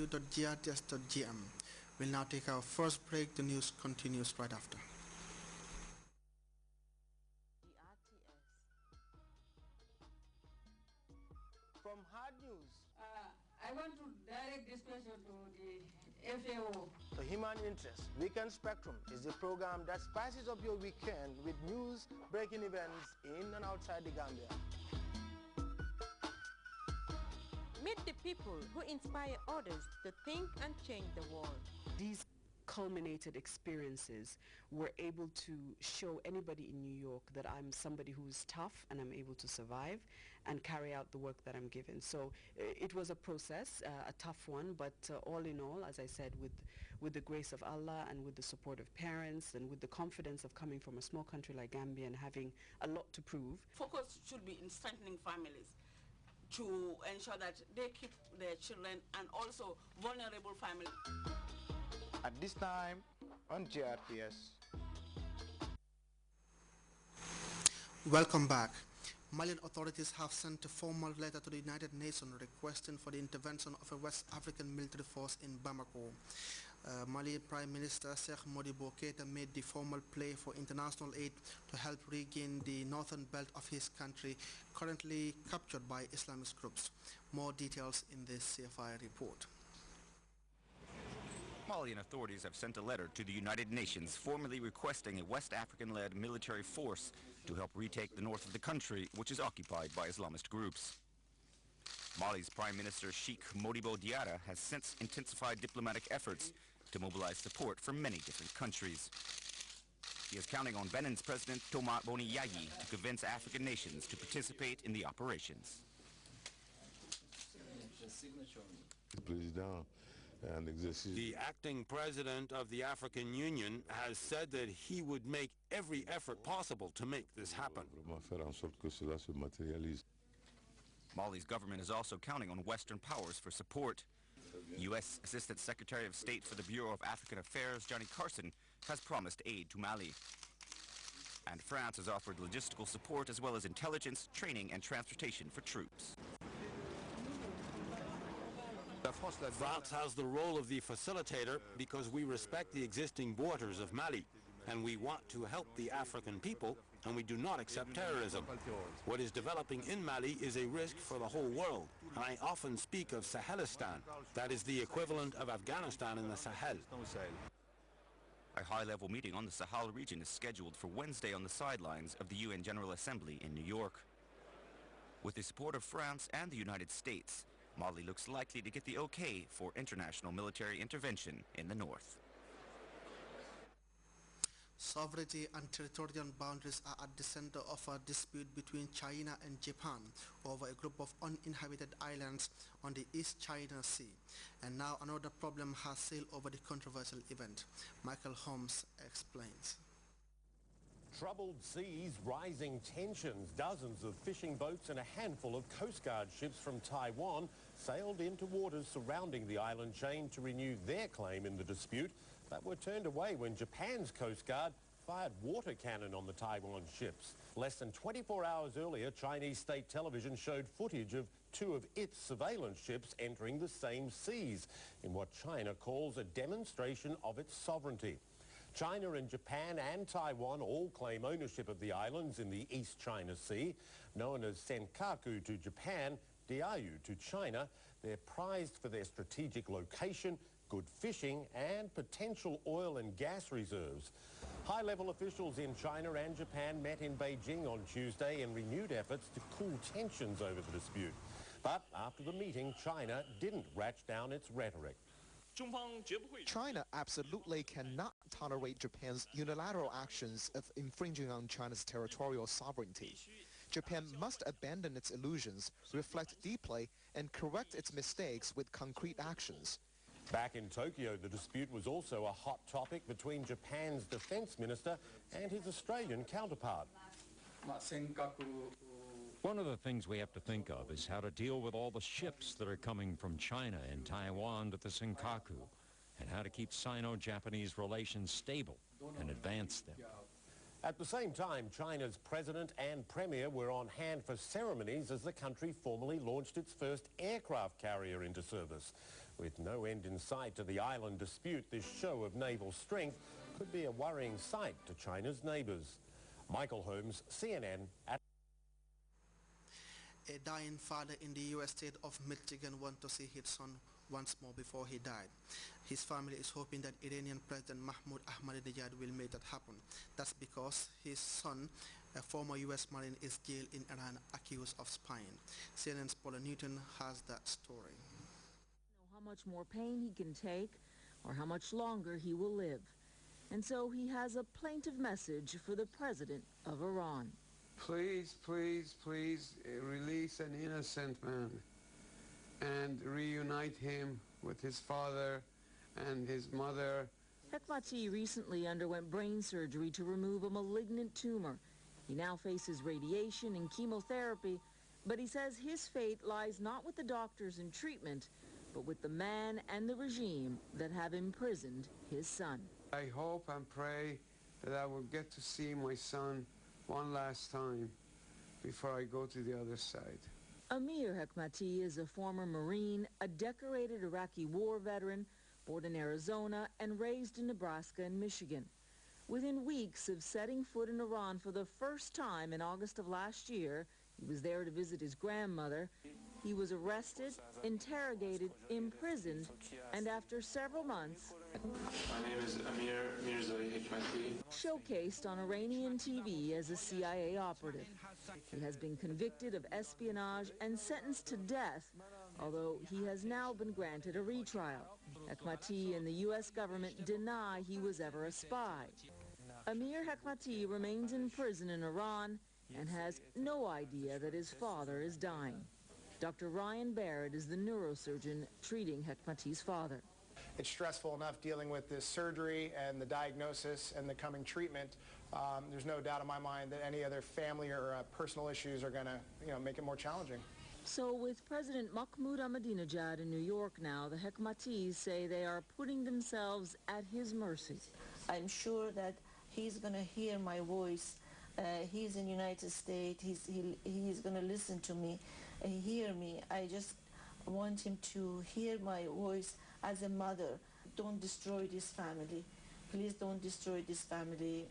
www.grts.gm. We'll now take our first break. The news continues right after. From hard news. I want to direct this question to the FAO. The Human Interest Weekend Spectrum is the program that spices up your weekend with news, breaking events in and outside the Gambia. Meet the people who inspire others to think and change the world. These culminated experiences were able to show anybody in New York that I'm somebody who's tough and I'm able to survive and carry out the work that I'm given. So it was a process, a tough one, but all in all, as I said, with the grace of Allah and with the support of parents and with the confidence of coming from a small country like Gambia and having a lot to prove. Focus should be in strengthening families to ensure that they keep their children and also vulnerable families. At this time on GRTS. Welcome back. Malian authorities have sent a formal letter to the United Nations requesting for the intervention of a West African military force in Bamako. Mali Prime Minister Sheikh Modibo Keita made the formal plea for international aid to help regain the northern belt of his country, currently captured by Islamist groups. More details in this CFI report. Malian authorities have sent a letter to the United Nations formally requesting a West African-led military force to help retake the north of the country, which is occupied by Islamist groups. Mali's Prime Minister Sheikh Modibo Diarra has since intensified diplomatic efforts to mobilize support from many different countries. He is counting on Benin's President Thomas Boni Yayi to convince African nations to participate in the operations. The acting president of the African Union has said that he would make every effort possible to make this happen. Mali's government is also counting on Western powers for support. U.S. Assistant Secretary of State for the Bureau of African Affairs, Johnny Carson, has promised aid to Mali. And France has offered logistical support as well as intelligence, training, and transportation for troops. France has the role of the facilitator because we respect the existing borders of Mali, and we want to help the African people, and we do not accept terrorism. What is developing in Mali is a risk for the whole world, and I often speak of Sahelistan. That is the equivalent of Afghanistan in the Sahel. A high-level meeting on the Sahel region is scheduled for Wednesday on the sidelines of the UN General Assembly in New York. With the support of France and the United States, Mali looks likely to get the okay for international military intervention in the north. Sovereignty and territorial boundaries are at the center of a dispute between China and Japan over a group of uninhabited islands on the East China Sea. And now another problem has sailed over the controversial event. Michael Holmes explains. Troubled seas, rising tensions, dozens of fishing boats and a handful of Coast Guard ships from Taiwan sailed into waters surrounding the island chain to renew their claim in the dispute, but were turned away when Japan's Coast Guard fired water cannon on the Taiwan ships. Less than 24 hours earlier, Chinese state television showed footage of two of its surveillance ships entering the same seas in what China calls a demonstration of its sovereignty. China and Japan and Taiwan all claim ownership of the islands in the East China Sea, known as Senkaku to Japan, Diaoyu to China. They're prized for their strategic location, good fishing and potential oil and gas reserves. High-level officials in China and Japan met in Beijing on Tuesday in renewed efforts to cool tensions over the dispute. But after the meeting, China didn't ratchet down its rhetoric. China absolutely cannot tolerate Japan's unilateral actions of infringing on China's territorial sovereignty. Japan must abandon its illusions, reflect deeply, and correct its mistakes with concrete actions. Back in Tokyo, the dispute was also a hot topic between Japan's defense minister and his Australian counterpart. One of the things we have to think of is how to deal with all the ships that are coming from China and Taiwan to the Senkaku, and how to keep Sino-Japanese relations stable and advance them. At the same time, China's president and premier were on hand for ceremonies as the country formally launched its first aircraft carrier into service. With no end in sight to the island dispute, this show of naval strength could be a worrying sight to China's neighbours. Michael Holmes, CNN at... A dying father in the U.S. state of Michigan wants to see his son once more before he died. His family is hoping that Iranian President Mahmoud Ahmadinejad will make that happen. That's because his son, a former U.S. Marine, is jailed in Iran accused of spying. CNN's Paula Newton has that story. Know how much more pain he can take or how much longer he will live. And so he has a plaintive message for the president of Iran. Please, please, please release an innocent man and reunite him with his father and his mother. Hekmati recently underwent brain surgery to remove a malignant tumor. He now faces radiation and chemotherapy, but he says his fate lies not with the doctors and treatment, but with the man and the regime that have imprisoned his son. I hope and pray that I will get to see my son one last time before I go to the other side. Amir Hekmati is a former Marine, a decorated Iraqi war veteran, born in Arizona and raised in Nebraska and Michigan. Within weeks of setting foot in Iran for the first time in August of last year, he was there to visit his grandmother. He was arrested, interrogated, imprisoned, and after several months, my name is Amir Mirza Hekmati, showcased on Iranian TV as a CIA operative. He has been convicted of espionage and sentenced to death, although he has now been granted a retrial. Hekmati and the U.S. government deny he was ever a spy. Amir Hekmati remains in prison in Iran and has no idea that his father is dying. Dr. Ryan Barrett is the neurosurgeon treating Hekmati's father. It's stressful enough dealing with this surgery and the diagnosis and the coming treatment. There's no doubt in my mind that any other family or personal issues are going to, make it more challenging. So with President Mahmoud Ahmadinejad in New York now, the Hekmatis say they are putting themselves at his mercy. I'm sure that he's going to hear my voice. He's in the United States. He's going to listen to me, hear me. I just want him to hear my voice as a mother. Don't destroy this family. Please don't destroy this family.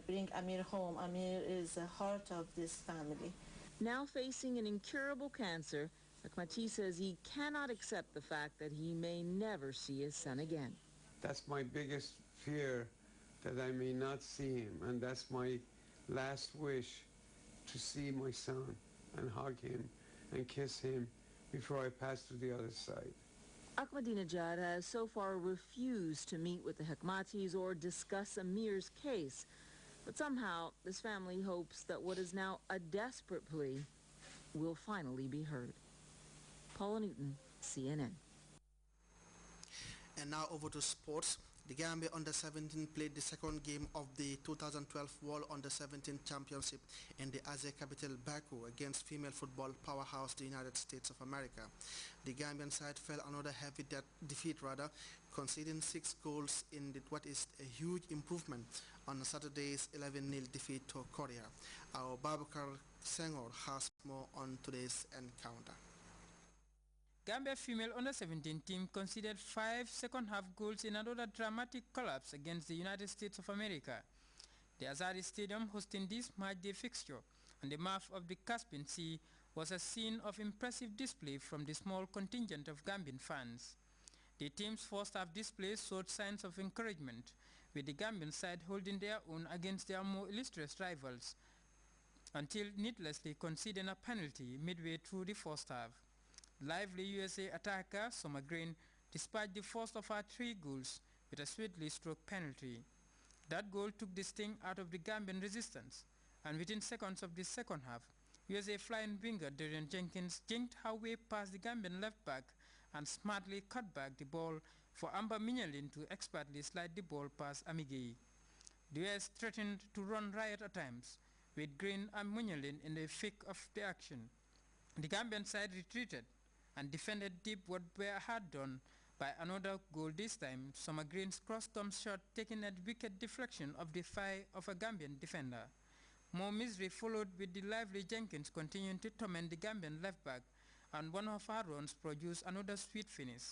Bring Amir home. Amir is the heart of this family. Now facing an incurable cancer, Hekmati says he cannot accept the fact that he may never see his son again. That's my biggest fear, that I may not see him, and that's my last wish, to see my son and hug him and kiss him before I pass to the other side. Ahmadinejad has so far refused to meet with the Hekmatis or discuss Amir's case. But somehow, this family hopes that what is now a desperate plea will finally be heard. Paula Newton, CNN. And now over to sports. The Gambia Under-17 played the second game of the 2012 World Under-17 Championship in the Asia capital Baku against female football powerhouse the United States of America. The Gambian side fell another heavy defeat, conceding 6 goals in what is a huge improvement on Saturday's 11-0 defeat to Korea. Our Babakar Senghor has more on today's encounter. Gambia female under-17 team conceded 5 second-half goals in another dramatic collapse against the United States of America. The Azadi Stadium hosting this match-day fixture on the mouth of the Caspian Sea was a scene of impressive display from the small contingent of Gambian fans. The team's first-half display showed signs of encouragement, with the Gambian side holding their own against their more illustrious rivals, until needlessly conceding a penalty midway through the first half. Lively USA attacker Summer Green dispatched the first of her 3 goals with a sweetly stroked penalty. That goal took the sting out of the Gambian resistance, and within seconds of the second half, USA flying winger Darian Jenkins jinked her way past the Gambian left back and smartly cut back the ball for Amber Mignolin to expertly slide the ball past Amigay. The US threatened to run riot at times, with Green and Mignolin in the thick of the action. The Gambian side retreated and defended deep what were hard done by another goal this time. Summer Green's cross-come shot taken at wicked deflection of the thigh of a Gambian defender. More misery followed with the lively Jenkins continuing to torment the Gambian left back, and one of our runs produced another sweet finish.